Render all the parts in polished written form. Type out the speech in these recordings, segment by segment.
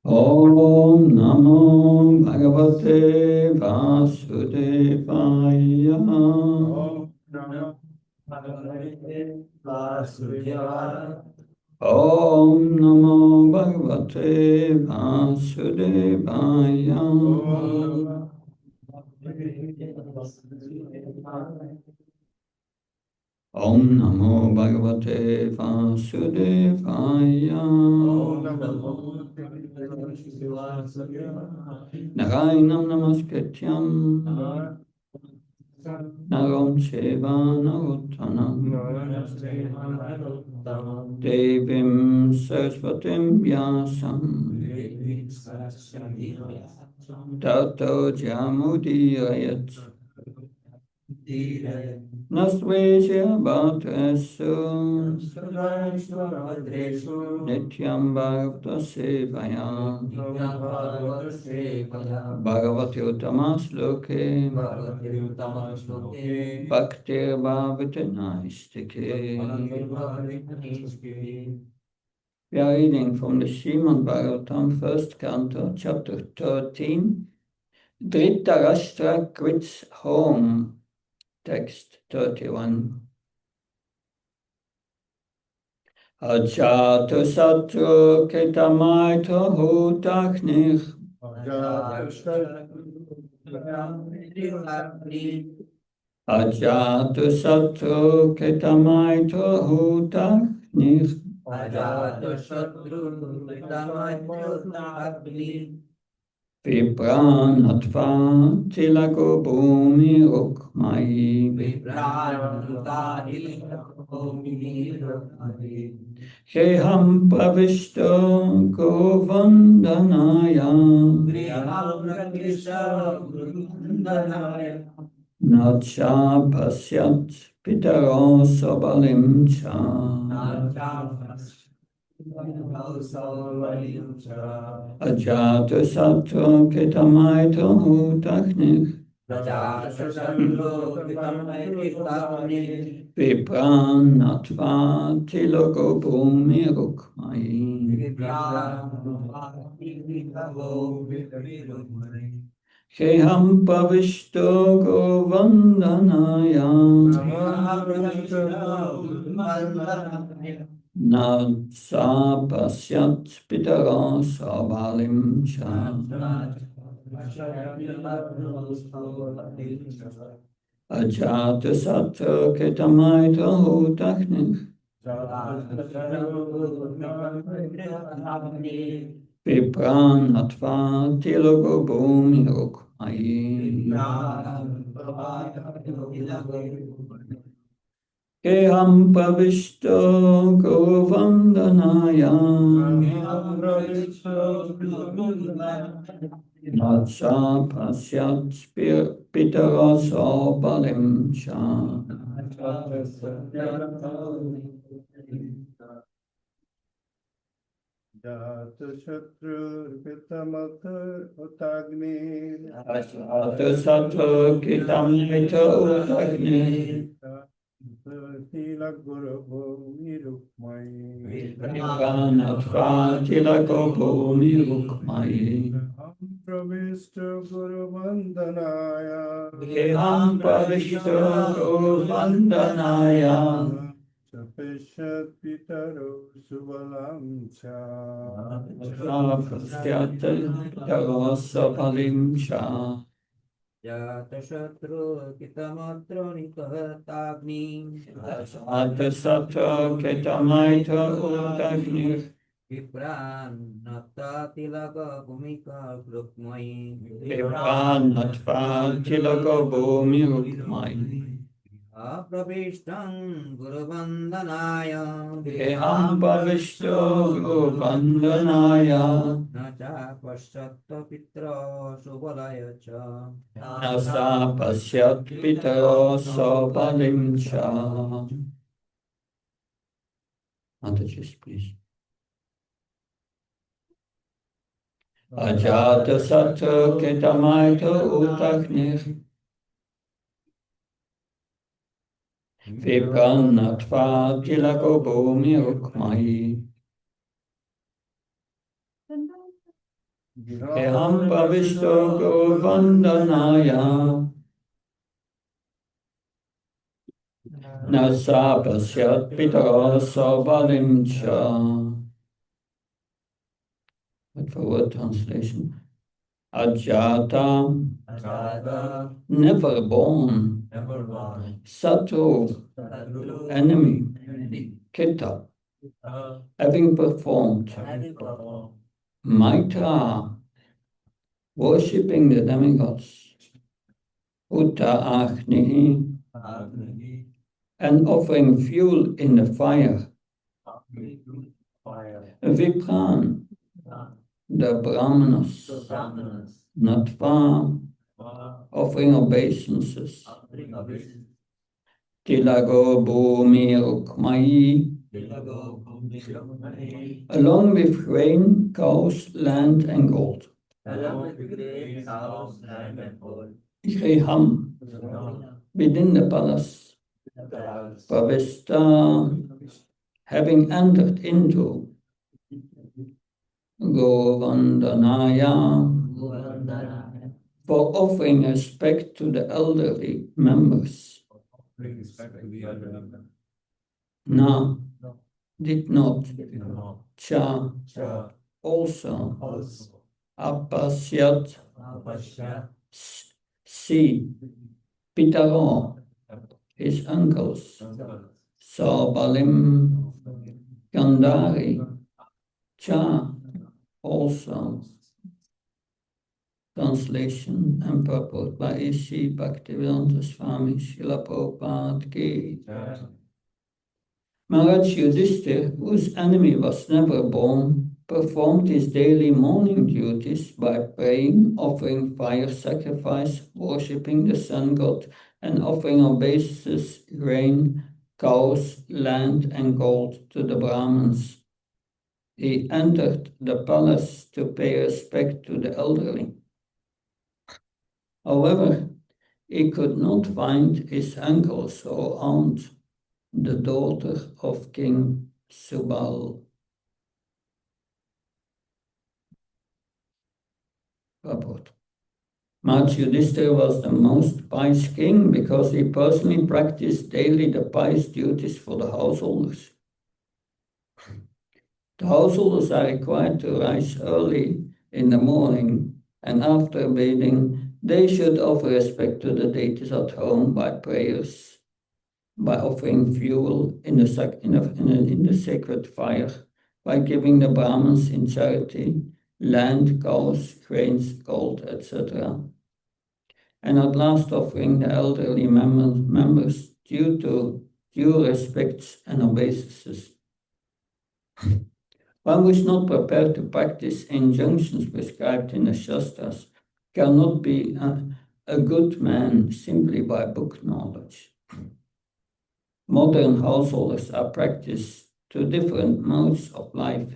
Om Namo Bhagavate Vasudevaya. Om Namo Bhagavate Vasudevaya. Om Namo Bhagavate Vasudevaya. Om Namo Bhagavate Vasudevaya. Om Namo Bhagavate Vasudevaya. Om Namo Bhagavate Vasudevaya. Narayanam Namaskrityam Naram Cheva Narottanam Devim Saraswatim Vyasam Tato Jamudirayat Nasvesya Bhatresu Nityam Bhakta Sevaya Bhagavati Uttamasloke Bhaktir Bhavatanistike. We are reading from the Srimad Bhagavatam, first canto, chapter 13, Dhritarashtra quits home, text 31. Ajata Satru Ketamaita Hutachnich Ajata Satru Ketamaita Hutachnich Vipranatva Tilago Bhumi Rukmai Sheham Pravishto Govandhanaya Nacha Pasyat Pitaro Sabalim Cha Ajata Sattva Ketamaita Hutachnich Vipranatva Tilago Bhumi Rukmai Sheham Pavishto Govandhanaya Natsa Pasyat Pitara Sabalim Cha Ajata Sattva Ketamaita Hutachnich Vipranatva Tilago Bhumi Rukmai Keham Pravishto Govandhanaya Natsa Pasyat Pitara Sabalim Cha Jatashatru Pitamata Utagni Ajata Sattva Ketamaita Hutachnich Sila Guru Bhumi Rukmai Vipranatva Tilago Bhumi Rukmai Pravishta Guru Vandanaya Keham Pravishto Govandhanaya Sapeshat Pitaro Subalam Cha Pasyat Pitara Sabalim Cha Jatashatru Kitamatra Nikahataग्नि Ajata Sattva Ketamaita Hutachnich Vipran Nata Tilaka Bhumika Rukmai Vipranatva Tilago Bhumi Rukmai Apravishtam Guru Vandanaya Keham Pavishto Govandhanaya Nacha Paschatta Pitra Subalaya Cha Nasa Pasyat Pitaro Sabalim Cha. Mataji, please. Ajata Sattva Ketamaita Hutachnich Vipranatva Tilago Bhumi Rukmai Eham Pravishto Guru Vandanaya Nasa Pasyat Pitaro Sobalim Cha. Word for word translation. Ajata, Ajata, never born. never born. Satu, Sadhu, enemy. enemy. Kita, Uh, having performed. having performed. Maitra, worshipping the demigods. Uta Agni, Agni, and offering fuel in the fire. Agni, fire. Vipran, the Brahmanas. So Brahmanas, Natva, offering obeisances. offering obeisance. Tilago Bhumi Rukmayi, Tilago, Bhumi, along with grain, cows, land, and gold. along with grain, cows, land, and gold. Griham, within the palace. Pravesta, having entered into. Govandhanaya, for offering respect to the elderly members. Bring respect to the elderly. Na, did not. No. Cha, Cha, also. also. Apasyat, Apasya, see. Pitaro, his uncles. Sabalim, Gandhari, Cha, also. Translation and purport by A.C. Bhaktivedanta Swami Srila Prabhupada Ki. Maharaj Yudhishthir, whose enemy was never born, performed his daily morning duties by praying, offering fire sacrifice, worshipping the sun god, and offering obeisances, grain, cows, land, and gold to the Brahmins. He entered the palace to pay respect to the elderly. However, he could not find his uncles or aunt, the daughter of King Subal. Maharaj Yudhishthira was the most pious king because he personally practiced daily the pious duties for the householders. The householders are required to rise early in the morning, and after bathing, they should offer respect to the deities at home by prayers, by offering fuel in the sacred fire, by giving the Brahmins in charity land, cows, grains, gold, etc. And at last offering the elderly members due respects and obeisances. One who is not prepared to practice injunctions prescribed in the Shastras cannot be a good man simply by book knowledge. Modern householders are practiced to different modes of life,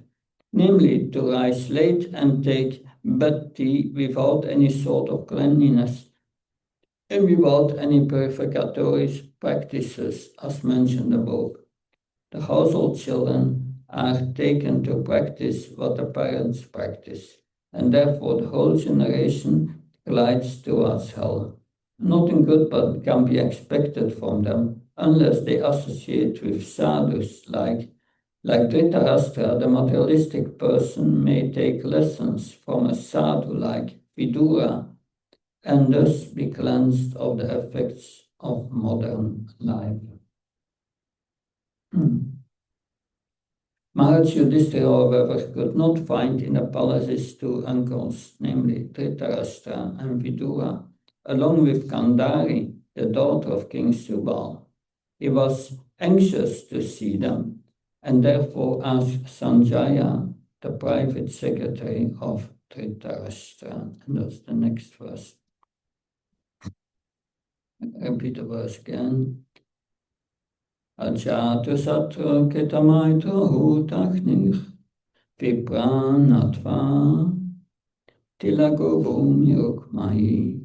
namely to rise late and take bad tea without any sort of cleanliness and without any purificatory practices as mentioned above. The household children are taken to practice what the parents practice, and therefore the whole generation glides towards hell. Nothing good but can be expected from them unless they associate with sadhus like Dhritarashtra. The materialistic person may take lessons from a sadhu like Vidura and thus be cleansed of the effects of modern life. Maharaj Yudhishthira, however, could not find in the palace his two uncles, namely Dhritarashtra and Vidura, along with Gandhari, the daughter of King Subal. He was anxious to see them, and therefore asked Sanjaya, the private secretary of Dhritarashtra. And that's the next verse. Repeat the verse again. Ajatu satra ketamaito hutachnich vipranatva tilago bhumi rukmai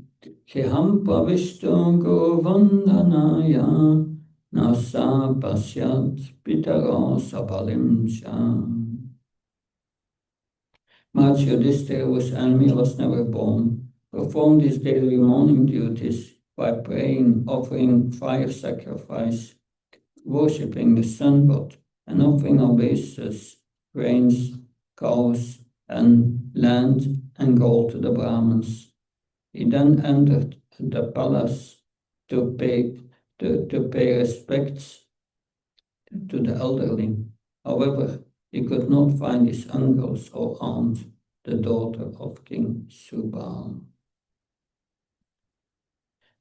keham pravishto govandhanaya nasa pasyat pitaro sapalim cha. March Yudhishthira, whose enemy was never born, performed his daily morning duties by praying, offering fire sacrifice, worshipping the sun god, and offering obeisance, grains, cows, and land and gold to the Brahmins. He then entered the palace to pay respects to the elderly. However, he could not find his uncles or aunt, the daughter of King Subal.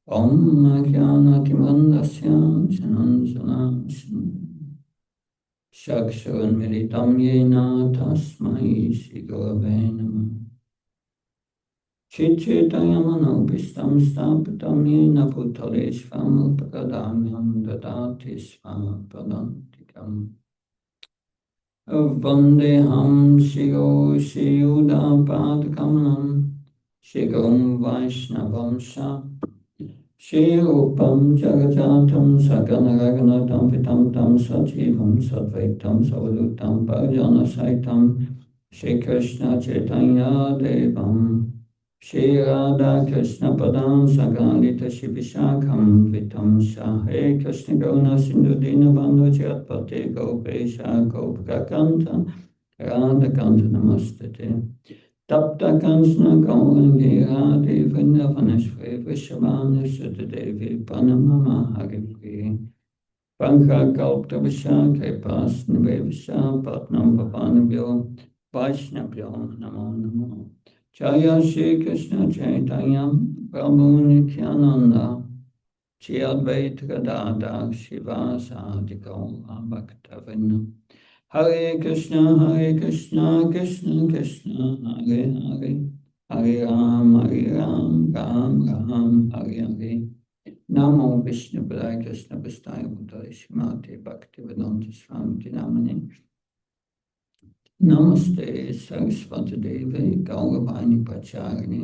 Om Jnana-timandasya Jananjana Shaksharan Militam Yena Tasmai Shri Gurave Namah. Chichitayamanopistam stapitam yena bhutaleshvam pradamyam dadati svapadantikam. Vandeham shiro shiyuda padkamanam shirom vaishnavam sha shirupam jagajatam saganaraganatam vitam tam sajivam sadvaitam savadutam bhajana saitam Shri Krishna Chaitanya Devam Shri Radha Krishna Padam Sagalita Shivishakam Vitam Shah Hare Krishna Gauna Sindhu Dina Bandhu Chirapate Gopesha Gopakanta Radha Kanta Namastete Tapta Kanchana Gaurangi Radhe Vrindavaneshwari Vrishabhanu Sutta Devi Panamama Hari Pankha Kalpta Visham Kripas Nivevisha Patnam Pavanabhyo Vaishnavyo Namo Namo Jaya Shri Krishna Chaitanya Prabhu Nityananda Shri Advaita Gadadhar Shivasadi Gaura Bhaktavinda Hare Krishna Krishna Krishna Hare Hare Hare Ram Ram Hare Hare Namo Vishnu Padaya Krishna Vistaya Bhutale Shrimati Bhaktivedanta Swami Namani Namaste Saraswati Devi Gauravani Pacharini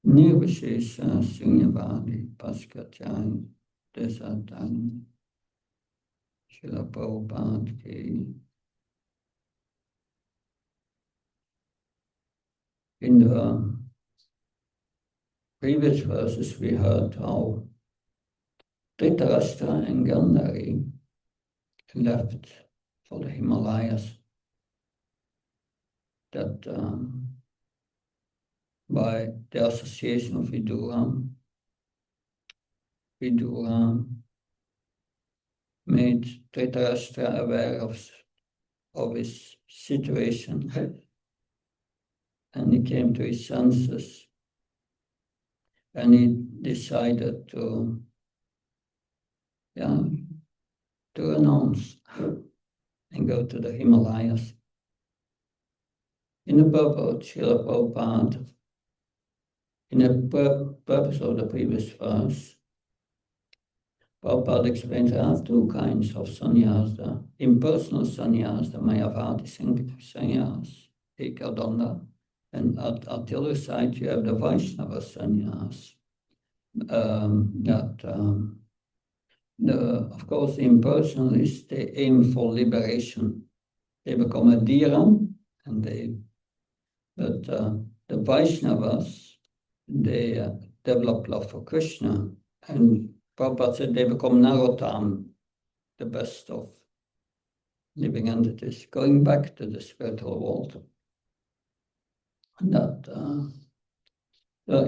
Nirvishesha Sunyavadi Paskatyani Desatani Srila Prabhupada Ki. In the previous verses we heard how Dhritarashtra and Gandhari left for the Himalayas, that by the association of Vidura made Dhritarashtra aware of his situation, and he came to his senses, and he decided to renounce and go to the Himalayas. In the purport, Srila Prabhupada, in the purpose of the previous verse, Prabhupada explains there are two kinds of sannyas: the impersonal sannyas, the Mayavadi sannyas, Ekadanda, and at the other side you have the Vaishnava sannyas. Of course, the impersonalists, they aim for liberation. They become a dhira, but the Vaishnavas, they develop love for Krishna, and Prabhupada said they become Narottam, the best of living entities, going back to the spiritual world. And that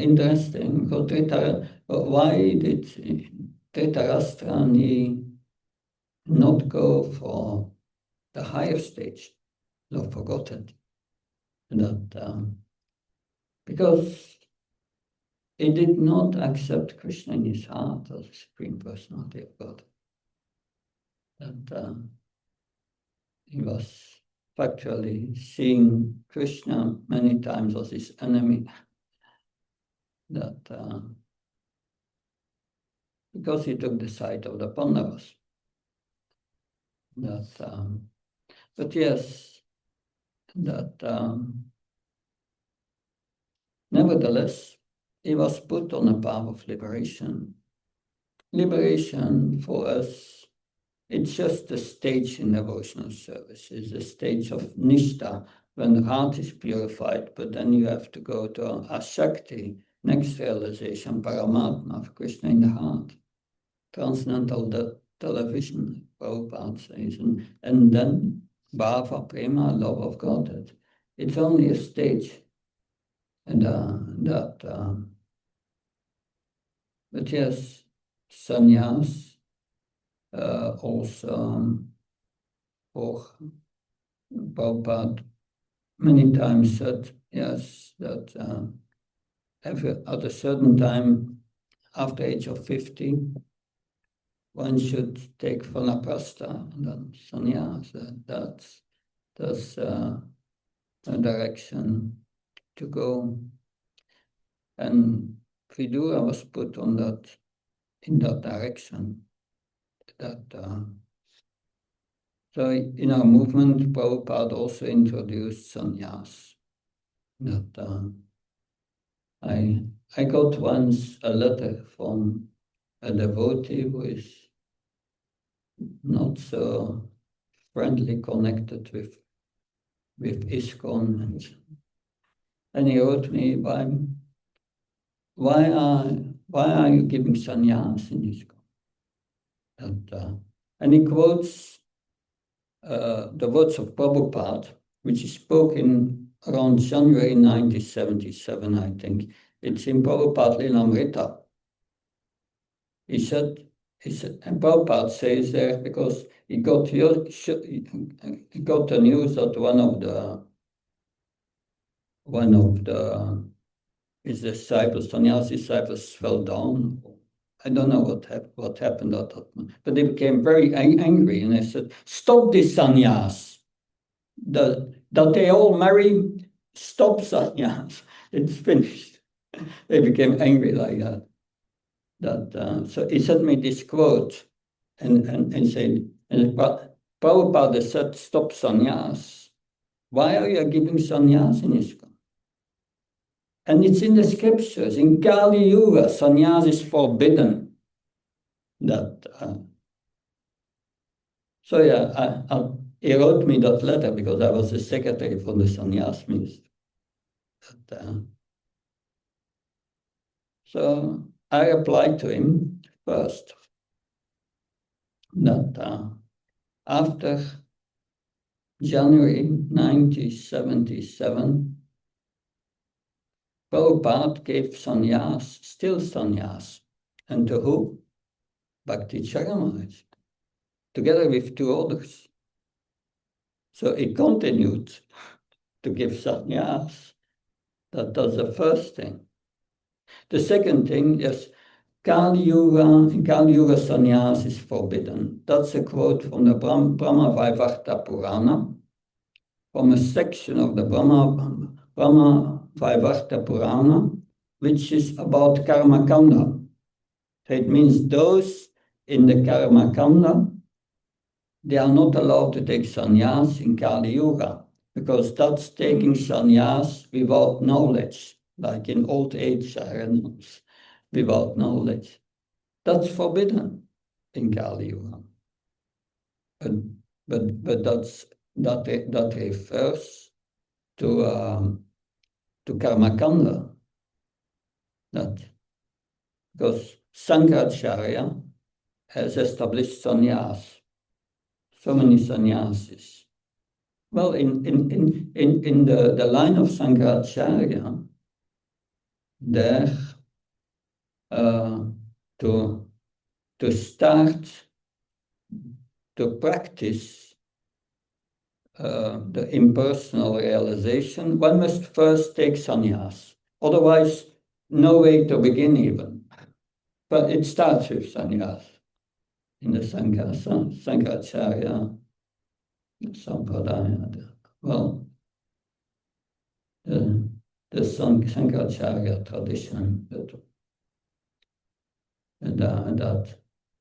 interesting, because why did Dhritarashtra not go for the higher stage, love for Godhead? Because he did not accept Krishna in his heart as the Supreme Personality of God. That he was factually seeing Krishna many times as his enemy. That because he took the side of the Pandavas. But yes, nevertheless, he was put on a path of liberation. Liberation for us, it's just a stage in devotional service. It's a stage of nishtha, when the heart is purified, but then you have to go to Ashakti, next realization, Paramatma of Krishna in the heart. Transcendental television, Prabhupada says, and then Bhava, Prema, love of God. It's only a stage, and but yes, sannyas also, or Prabhupada many times said, yes, that at a certain time, after age of 50, one should take vanaprastha and then sannyas. That's a direction to go. And Vidura was put on that, in that direction. So in our movement, Prabhupada also introduced sannyas. I got once a letter from a devotee who is not so friendly connected with ISKCON, and he wrote me, why are you giving sannyas in ISKCON? And he quotes the words of Prabhupada, which he spoke in around January 1977, I think. It's in Prabhupada Lilamrita. He said, and Prabhupada says there, because he got the news that one of his disciples, sannyas disciples, fell down. I don't know what happened at that moment, but they became very angry, and they said, "Stop this sannyas! That they all marry, stop sannyas! It's finished." They became angry like that. So he sent me this quote, and said, and Prabhupada said, "Stop sannyas. Why are you giving sannyas in ISKCON?" And it's in the scriptures. In Kali Yuga, sannyas is forbidden. So yeah, he wrote me that letter because I was the secretary for the sannyas ministry. So I replied to him first that after January 1977, Prabhupada gave sannyas, still sannyas, and to who? Bhakti Charamaraj, together with two others. So he continued to give sannyas. That's the first thing. The second thing is Kali Yuga sannyas is forbidden. That's a quote from the Brahma Vaivarta Purana, from a section of the Brahma Vaivarta Purana, which is about Karma Kanda. So it means those in the Karma Kanda, they are not allowed to take sannyas in Kali Yuga, because that's taking sannyas without knowledge, like in old age arenas, without knowledge. That's forbidden in Kali Yuga. But that refers to Karmakanda. Because Sankaracharya has established sannyas, so many sannyasis. Well, in the line of Sankaracharya, there to start to practice the impersonal realization, one must first take sannyas. Otherwise, no way to begin even. But it starts with sannyas in the Sankaracharya Sampradaya. Well, the Sankaracharya tradition.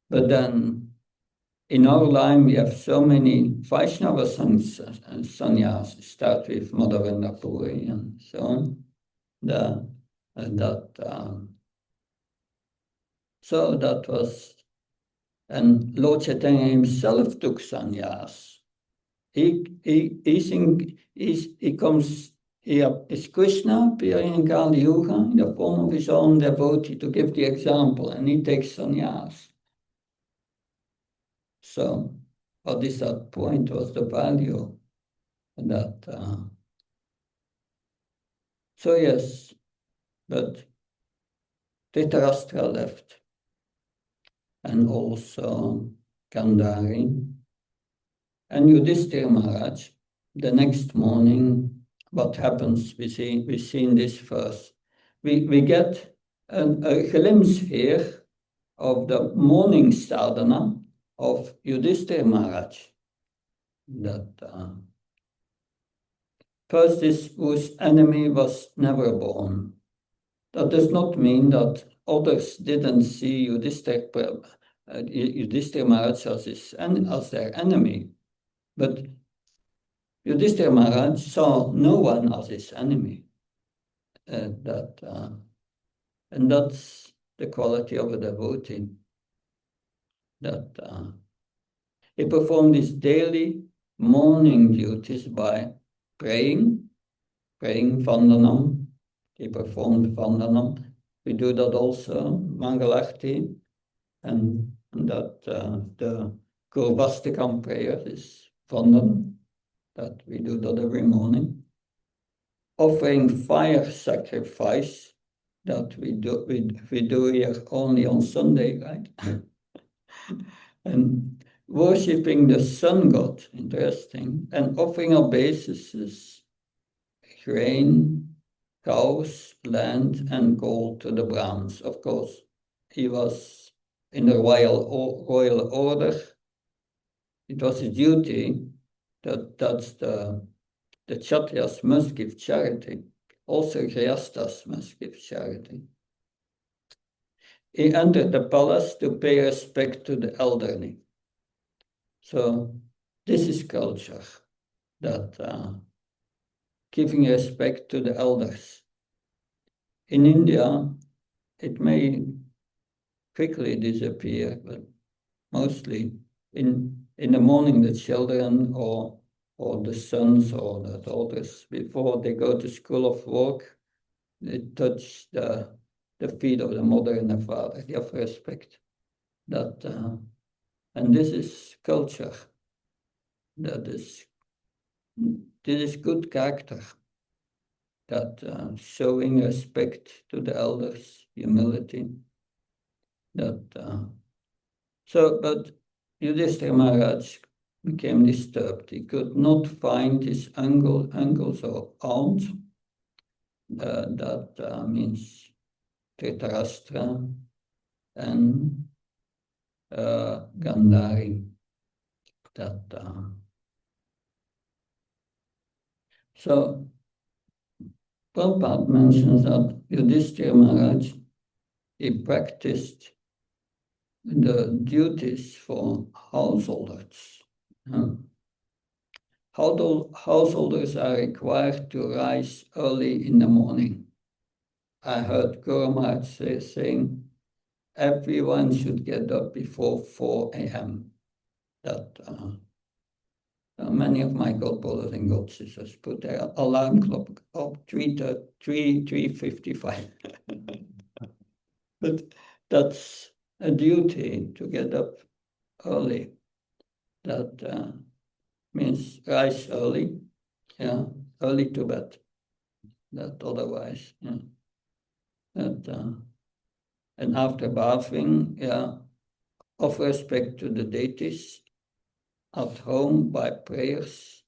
But then in our line, we have so many Vaishnava sannyas, start with Madhavendra Puri and so on. So that was, and Lord Chaitanya himself took sannyas Is Krishna appearing in Kali Yuga in the form of his own devotee to give the example, and he takes sannyas. So, what is that point? What's the value that? So yes, but Dhritarashtra left, and also Gandhari, and Yudhishthira Maharaj. The next morning, what happens? We see in this verse. We get a glimpse here of the morning sadhana of Yudhishthira Maharaj. That first is whose enemy was never born. That does not mean that others didn't see Yudhishthira Maharaj as their enemy, but Yudhishthira Maharaj saw no one as his enemy. And that's the quality of a devotee. That he performed his daily morning duties by praying Vandanam. He performed Vandanam. We do that also, Mangalarti, and that the Gurvastikam prayer is Vandanam, that we do that every morning. Offering fire sacrifice, that we do here only on Sunday, right? And worshipping the sun god, interesting, and offering obeisances, grain, cows, land, and gold to the Brahmins. Of course, he was in the royal order. It was his duty that's the Kshatriyas must give charity. Also, Grihasthas must give charity. He entered the palace to pay respect to the elderly. So this is culture, that giving respect to the elders. In India, it may quickly disappear, but mostly in the morning, the children or the sons or the daughters, before they go to school of work, they touch the feet of the mother and the father. They have respect. And this is culture. This is good character. That showing respect to the elders, humility. But Yudhishthira Maharaj became disturbed. He could not find his uncles or aunt. That means Dhritarashtra and Gandhari. So Prabhupada mentions that Yudhishthira Maharaj, he practiced the duties for householders. Householders are required to rise early in the morning. I heard Guru Maharaj saying everyone should get up before 4 a.m. Many of my godbrothers and godsisters put their alarm clock up 3:55. But that's a duty to get up early. That means rise early, early to bed. That otherwise, and after bathing, of respect to the deities at home by prayers.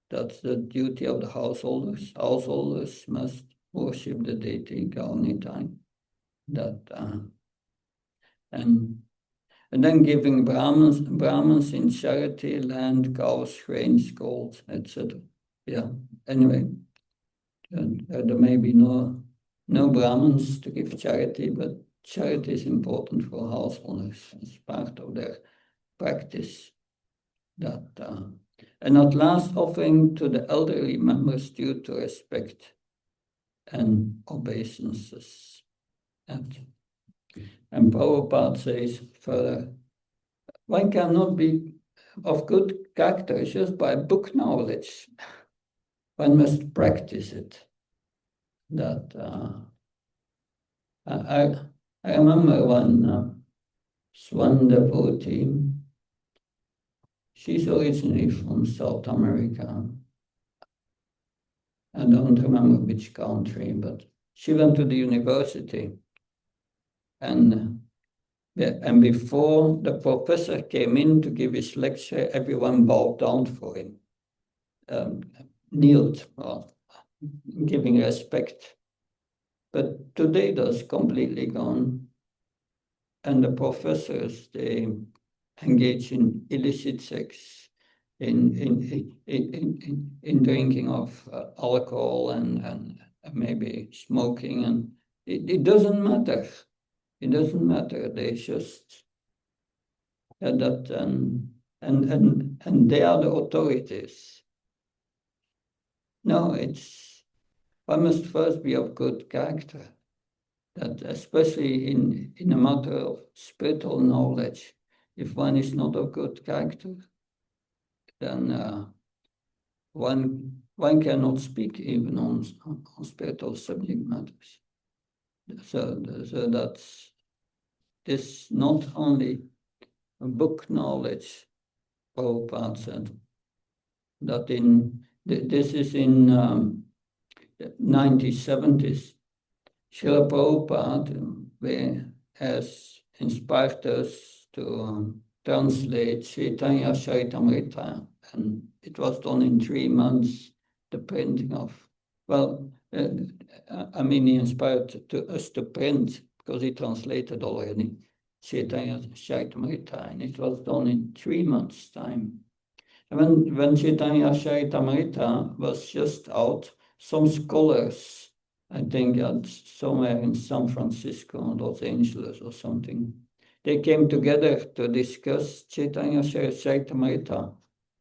That's the duty of the householders. Householders must worship the deity anytime. And then giving Brahmins in charity, land, cows, grains, gold, etc. Anyway, there may be no Brahmins to give charity, but charity is important for householders. It's part of their practice. And at last, offering to the elderly members due to respect and obeisances. And Prabhupada says further, why cannot we of good character is just by book knowledge. One must practice it. That I remember one Swan devotee. She's originally from South America. I don't remember which country, but she went to the university, and before the professor came in to give his lecture, everyone bowed down for him, kneeled, giving respect. But today that's completely gone, and the professors, they engage in illicit sex, in drinking of alcohol and maybe smoking, and it doesn't matter. It doesn't matter. They just that and they are the authorities. No, one must first be of good character. That especially in a matter of spiritual knowledge, if one is not of good character, then one cannot speak even on spiritual subject matters. So that's this not only book knowledge. Prabhupada said that this is in 1970s. Srila Prabhupada has inspired us to translate Chaitanya Charitamrita, and it was done in 3 months, the printing of, he inspired us to print, because he translated already Chaitanya Charitamrita, and it was done in 3 months' time. And when Chaitanya Charitamrita was just out, some scholars, I think somewhere in San Francisco or Los Angeles or something, they came together to discuss Chaitanya Charitamrita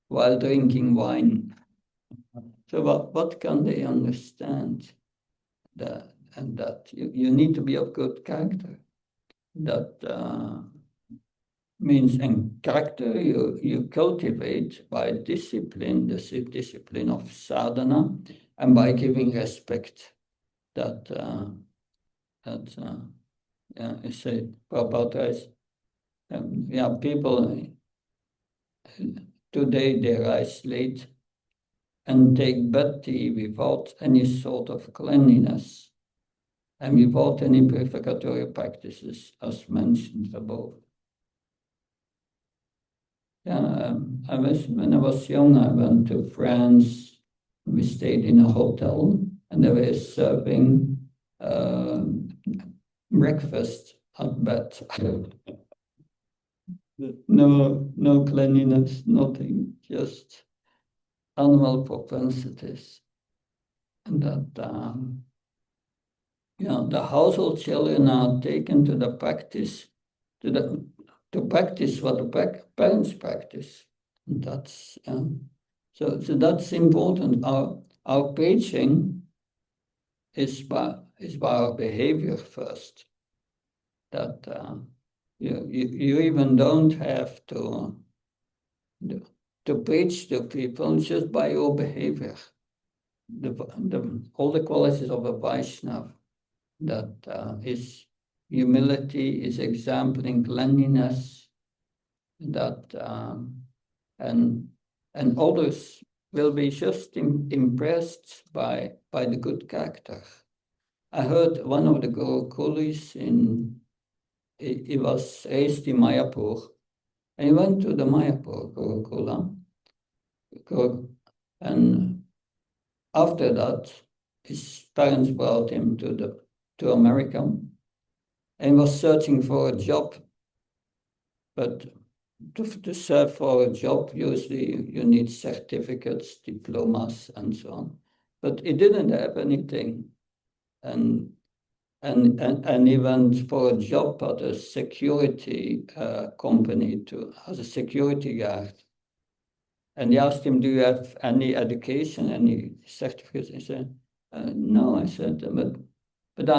while drinking wine. So what can they understand? That you need to be of good character. That means in character you cultivate by discipline, the discipline of sadhana, and by giving respect. Prabhupada writes, people today they rise late and take bhakti without any sort of cleanliness and without any purificatory practices, as mentioned above. When I was young, I went to France. We stayed in a hotel, and they were serving breakfast at bed. No cleanliness, nothing, just animal propensities. And that, the household children are taken to the practice, to practice what the parents practice. And that's so that's important. Our preaching is by our behavior first. That you even don't have to preach to people just by your behavior. All the qualities of a Vaishnava, that is humility, is exempling cleanliness, that and others will be just impressed by the good character. I heard one of the Gurukulis he was raised in Mayapur, and he went to the Mayapur Gurukula, and after that, his parents brought him to America, and he was searching for a job. But to serve for a job, usually you need certificates, diplomas, and so on. But he didn't have anything, and he went for a job at a security company as a security guard. And they asked him, "Do you have any education, any certificates?" He said, "No." I said, "But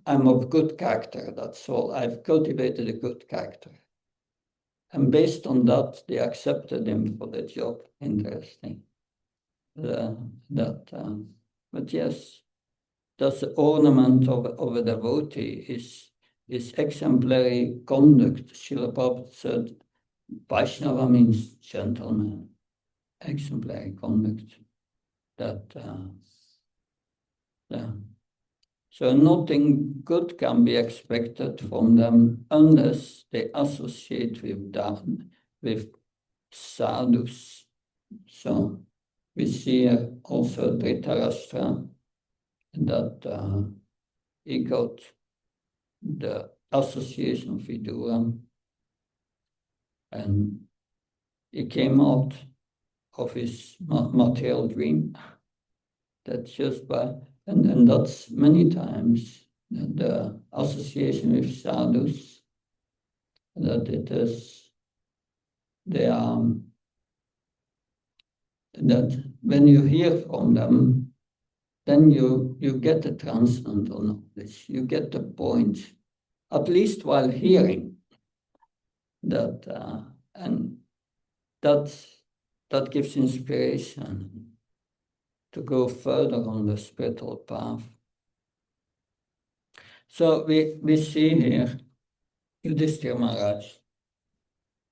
I'm of good character. That's all. I've cultivated a good character." And based on that, they accepted him for the job. Interesting. But yes, that's the ornament of a devotee is exemplary conduct. Srila Prabhupada said, Vaishnava means gentleman, exemplary conduct. So nothing good can be expected from them unless they associate with sadhus. So we see here also Dhritarashtra that he got the association of Vidura, and he came out of his material dream. That's just by, and that's many times the association with sadhus, that it is, they are, that when you hear from them, then you get the transcendental knowledge, you get the point, at least while hearing that, and that gives inspiration to go further on the spiritual path. So we see here Yudhishthira Maharaj,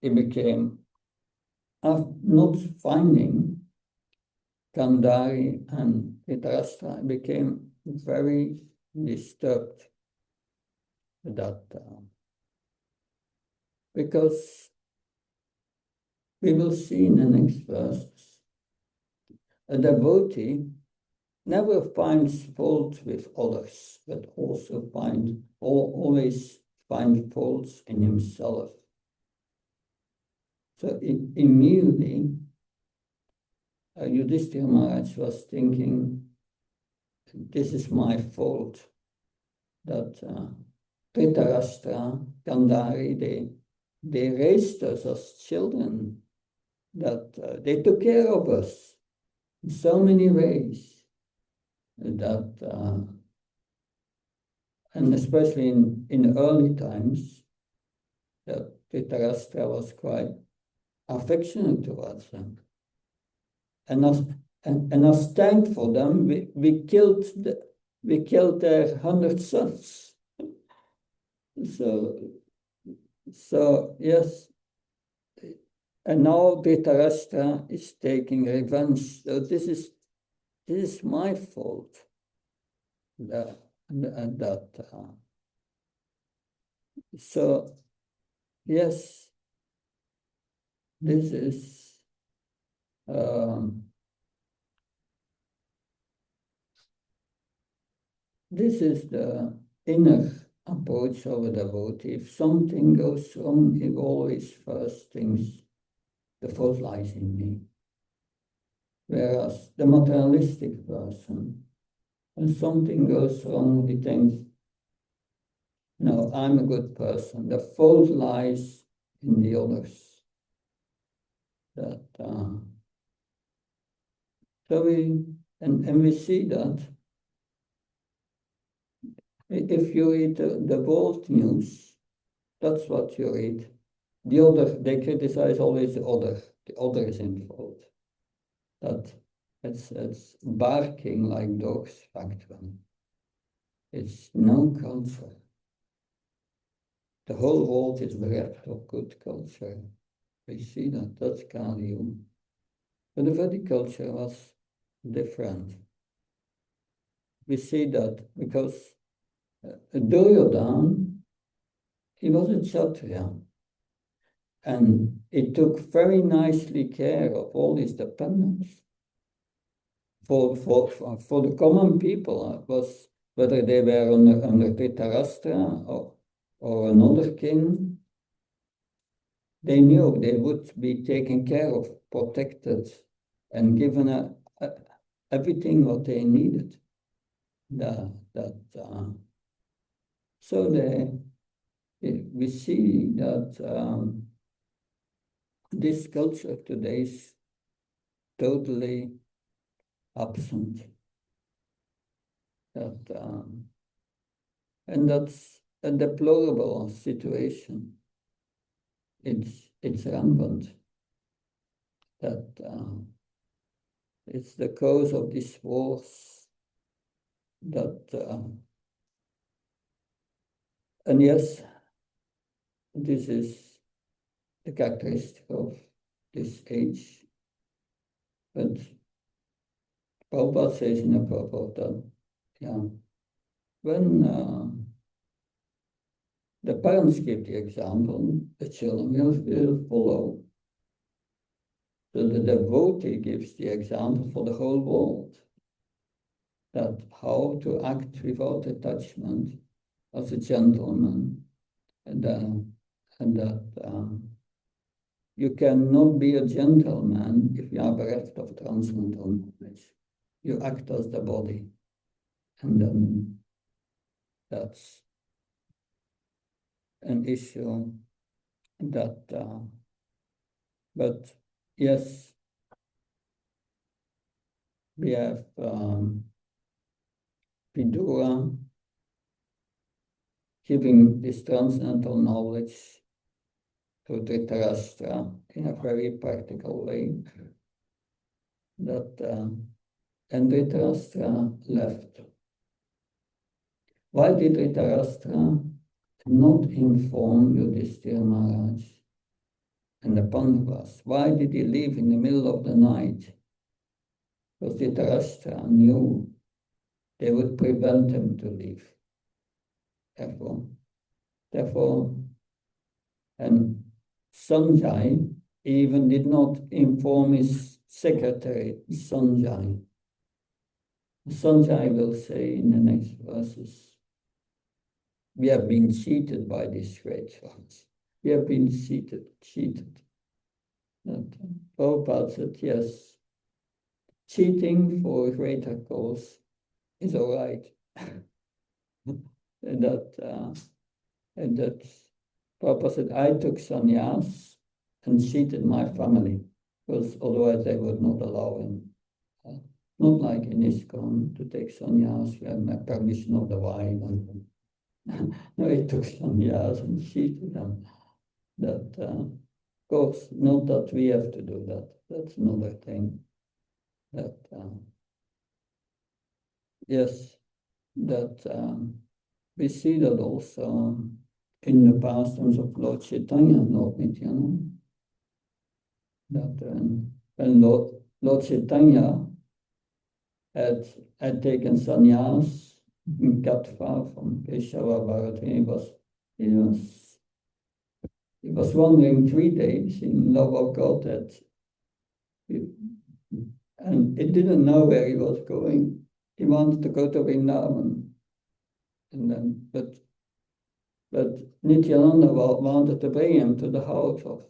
he became, not finding Gandhari and Dhritarashtra, became very disturbed with that, because we will see in the next verse, a devotee never finds fault with others, but also always find faults in himself. So immediately, Yudhishthira Maharaj was thinking, this is my fault, that Dhritarashtra, Gandhari, they raised us as children, that they took care of us in so many ways, that and especially in early times, that Dhritarashtra was quite affectionate towards them. And as thank for them, we killed their 100 sons. So yes, and now Dhritarashtra is taking revenge. So this is my fault. So yes, this is the inner approach of a devotee. If something goes wrong, he always first thinks the fault lies in me. Whereas the materialistic person, when something goes wrong, he thinks, no, I'm a good person. The fault lies in the others. So we see that if you read the world news, that's what you read. The other, they criticize always the other. The other is in fault. That it's barking like dogs factually. It's no culture. The whole world is bereft of good culture. We see that. That's Kali. But the Vedic culture was different. We see that because Duryodhana, he was a Kshatriya, and he took very nicely care of all his dependents. For the common people, it was whether they were under Dhritarashtra or another king, they knew they would be taken care of, protected, and given everything what they needed. So we see that this culture today is totally absent. And that's a deplorable situation. it's rampant. That it's the cause of these wars. And yes, this is the characteristic of this age. But Prabhupada says in a purport that, when the parents give the example, the children will follow. So the devotee gives the example for the whole world, that how to act without attachment as a gentleman, and that you cannot be a gentleman if you are bereft of transcendental knowledge. You act as the body, and then that's an issue that, but yes, we have Vidura giving this transcendental knowledge to Dhritarashtra in a very practical way. And Dhritarashtra left. Why did Dhritarashtra not inform Yudhishthira Maharaj and the Pandavas? Why did he leave in the middle of the night? Because Dhritarashtra knew they would prevent him to leave. Therefore, and Sanjay even did not inform his secretary, Sanjay. Sanjay will say in the next verses, we have been cheated by these great ones. We have been cheated. Prabhupada said, yes, cheating for a greater cause is all right. and that Prabhupada said, I took sannyas and cheated my family, because otherwise they would not allow him. Not like in ISKCON to take sannyas, you have my permission of the wife. No, he took sannyas and cheated them. That, of course, not that we have to do that. That's another thing. That, yes, that we see that also in the pastimes of Lord Chaitanya and Lord Nityananda. That when Lord Chaitanya had taken sannyas in Katva from Peshawar Bharat, he was wandering 3 days in love of God, and he didn't know where he was going. He wanted to go to Vrindavan, and then but Nityananda wanted to bring him to the house of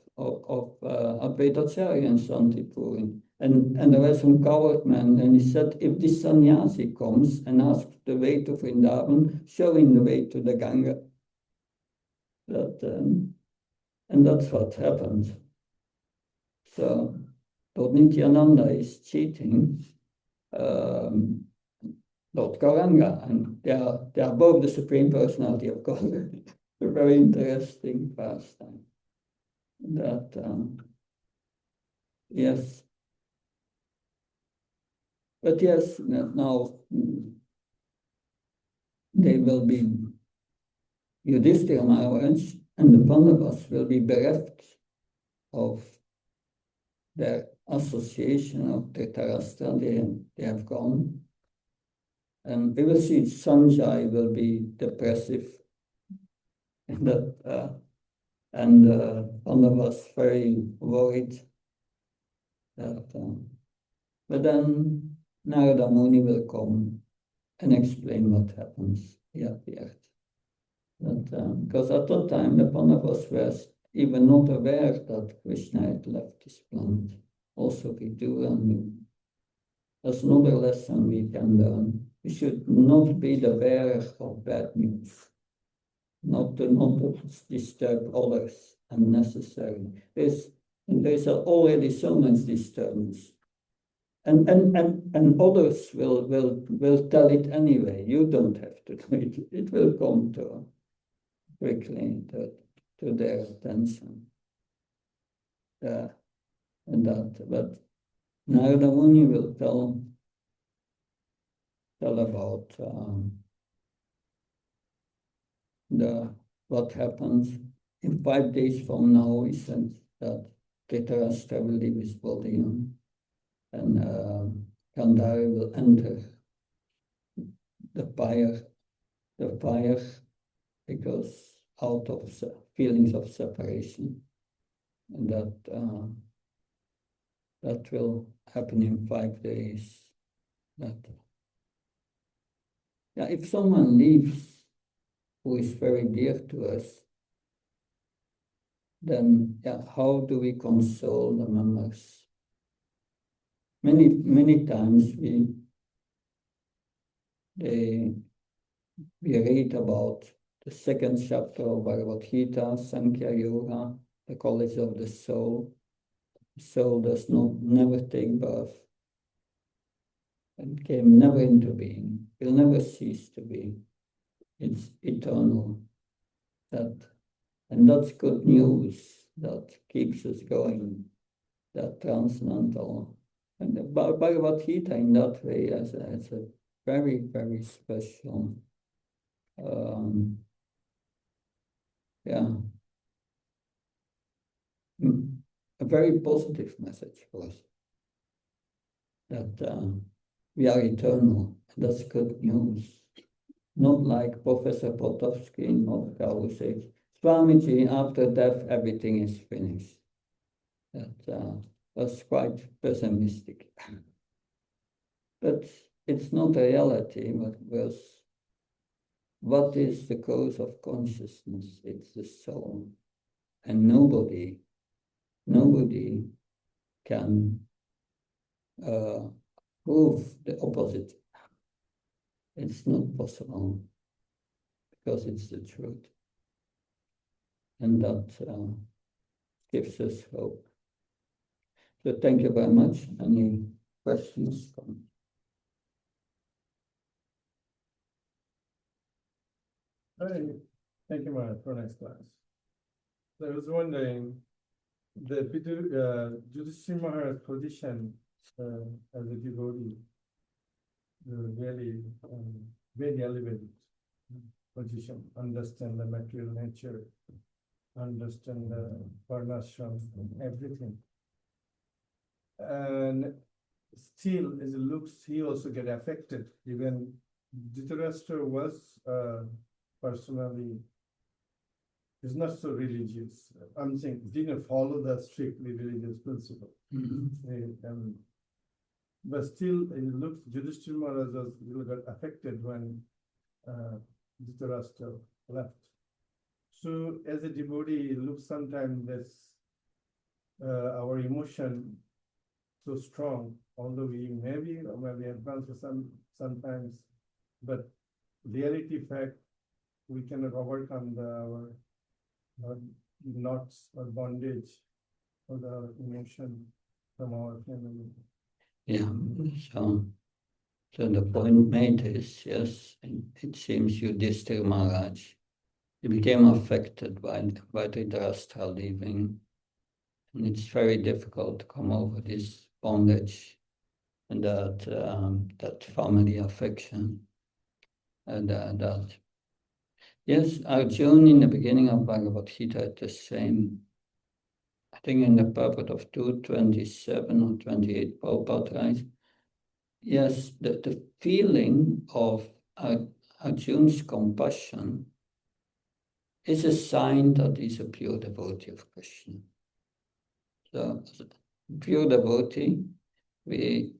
Advaitacharya in Santipuri. And there were some coward men, and he said, if this sannyasi comes and asks the way to Vrindavan, show him the way to the Ganga. And that's what happened. So, Lord Nityananda is cheating Lord Gauranga, and they are both the Supreme Personality of God. A very interesting pastime. Yes. But yes, now they will be, Yudhishthira Maharaj and the Pandavas will be bereft of their association of Dhritarashtra. They have gone. And we will see Sanjay will be depressive. And Pandavas very worried. But then Narada Muni will come and explain what happens. He appeared. Because at that time the Pandavas were even not aware that Krishna had left this planet. Also Vidura knew. That's another lesson we can learn. We should not be the bearer of bad news. Not to disturb others unnecessarily. There's already so much disturbance. And others will tell it anyway. You don't have to do it. It will come quickly to their attention. and that. But Narada Muni will tell about what happens in 5 days from now. He said that Dhritarashtra will leave his body and Gandhari will enter the fire because out of feelings of separation, and that will happen in 5 days. That if someone leaves who is very dear to us, then how do we console the members? Many times we read about the second chapter of Bhagavad Gita, Sankhya Yoga, the college of the soul. The soul does never take birth and came never into being, will never cease to be. It's eternal. And that's good news that keeps us going, that transcendental. And the Bhagavad Gita in that way is a very, very special, a very positive message for us, that we are eternal. And that's good news. Not like Professor Potofsky in Moscow who says, Swamiji, after death, everything is finished. That was quite pessimistic. But it's not a reality, but what is the cause of consciousness? It's the soul. And nobody can prove the opposite. It's not possible because it's the truth. And that gives us hope. So thank you very much. Any questions? Thank you, Maharaj, for next class. So I was wondering, the Yudhishthira Maharaj's position as a devotee, really very elevated position, understand the material nature, understand the varnashram, everything. And still, as it looks, he also get affected. Even Dhritarashtra was personally, is not so religious. I'm saying didn't follow the strictly religious principle. But still, it looks Yudhishthira Maharaj got affected when Dhritarashtra left. So, as a devotee, it looks sometimes that our emotion so strong, although we maybe advance sometimes, but reality fact, we cannot overcome our knots or bondage or the emotion from our family. Yeah, so the point made is, yes, it seems Yudhishthira Maharaj, he became affected by Dhritarashtra leaving. And it's very difficult to come over this bondage and that family affection. And yes, Arjuna in the beginning of Bhagavad Gita had the same. I think in the purport of 227 or 28, Prabhupada writes, yes, the feeling of Arjuna's compassion is a sign that he's a pure devotee of Krishna. So, as a pure devotee, we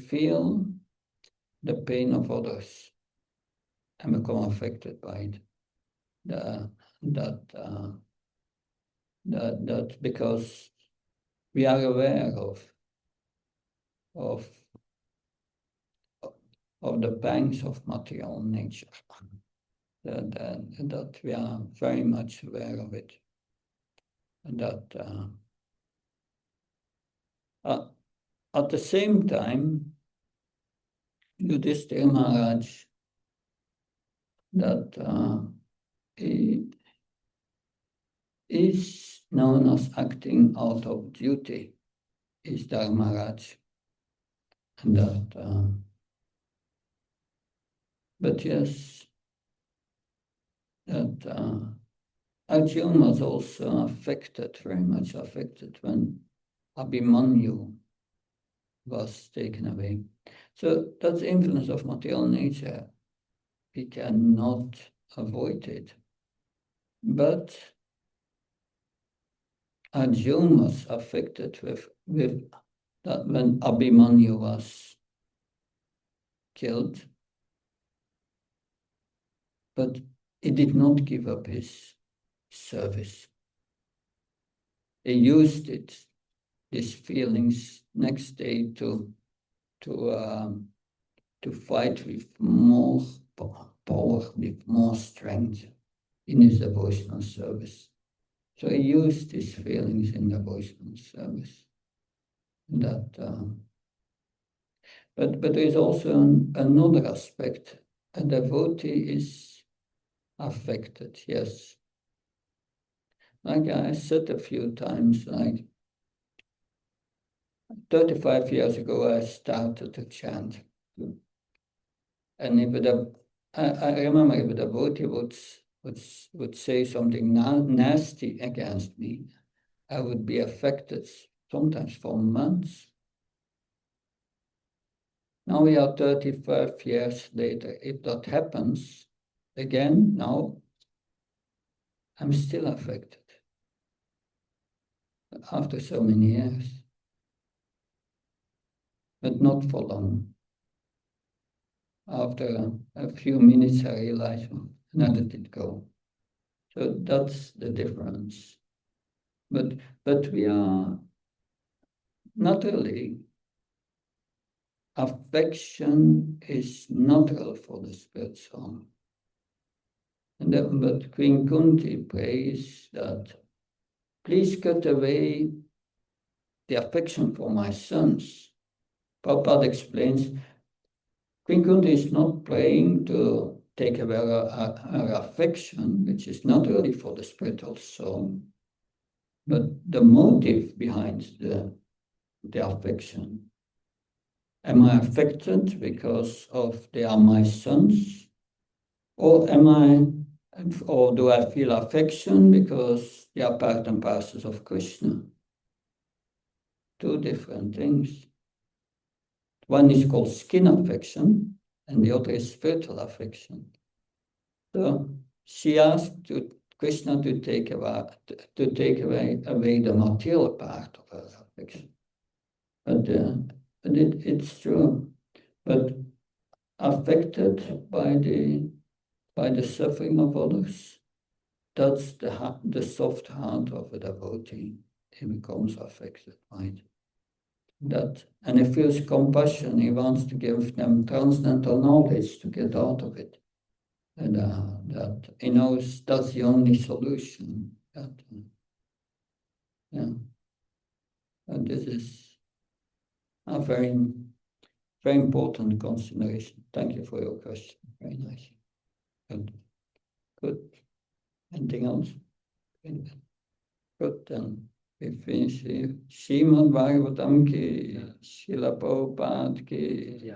feel the pain of others and become affected by it. That's because we are aware of the pangs of material nature. That we are very much aware of it. And that at the same time, Yudhishthira Maharaj, that he is known as acting out of duty is Dharmaraj. And that, but yes, that Arjuna was also affected, very much affected, when Abhimanyu was taken away. So that's the influence of material nature. We cannot avoid it. But Arjuna was affected with that when Abhimanyu was killed, but he did not give up his service. He used these feelings next day to fight with more power, with more strength in his devotional service. So he used his feelings in devotional service. But there is also another aspect. A devotee is affected, yes. Like I said a few times, like 35 years ago, I started to chant. And I remember if a devotee would say something nasty against me, I would be affected sometimes for months. Now we are 35 years later. If that happens again now, I'm still affected after so many years, but not for long. After a few minutes, I realized, well, and I let it go. So that's the difference. But we are naturally, affection is natural for the spirit soul. But Queen Kunti prays that, please cut away the affection for my sons. Prabhupada explains, Queen Kunti is not praying to take away her affection, which is not really for the spiritual soul, but the motive behind the affection. Am I affected because they are my sons? Or do I feel affection because they are part and parcels of Krishna? Two different things. One is called skin affection, and the other is spiritual affection. So she asked Krishna to take away the material part of her affection. But it's true. But affected by the suffering of others, that's the soft heart of a devotee. He becomes affected by it. And he feels compassion. He wants to give them transcendental knowledge to get out of it. And that he knows that's the only solution. And this is a very, very important consideration. Thank you for your question. Very nice. Good. Anything else? Good, then we finish here. Srimad Bhagavatam ki, Srila Prabhupada ki.